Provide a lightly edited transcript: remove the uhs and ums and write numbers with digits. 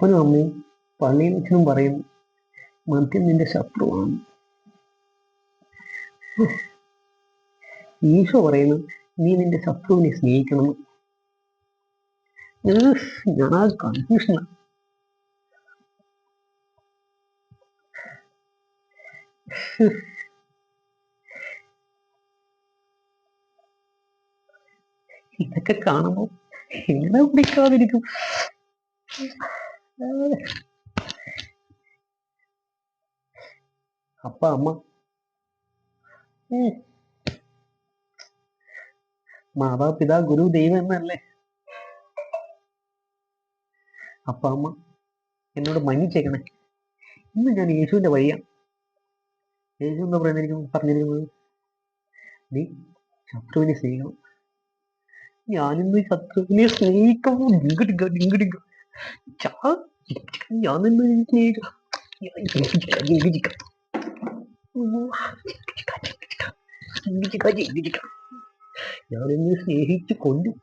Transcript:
അപ്പനും അമ്മയും പള്ളിയിൽ വെച്ചും പറയും മദ്യം നിന്റെ ശത്രുവാണ്. ഈശോ പറയുന്നു നീ നിന്റെ ശത്രുവിനെ സ്നേഹിക്കണം. ഞാൻ ആ കൺഫ്യൂഷനാ. ഇതൊക്കെ കാണുമ്പോ എങ്ങനെ കുടിക്കാതിരിക്കും? അപ്പ അമ്മ മാതാപിതാ ഗുരു ദൈവം എന്നല്ലേ? അപ്പ അമ്മ എന്നോട് മன்னிച്ചേക്കണേ. ഇന്ന് ഞാൻ യേശുവിന്റെ വഴിയാണ്. യേശു എന്താ പറഞ്ഞിരിക്കുന്നത്? നീ ശത്രുവിനെ സ്നേഹിക്കണം. ഞാനിന്ന് ശത്രുവിനെ സ്നേഹിക്കുമ്പോ ഞാൻ നിന്ന് സ്നേഹിക്കണം. ഞാനിന്ന് സ്നേഹിച്ച് കൊല്ലും.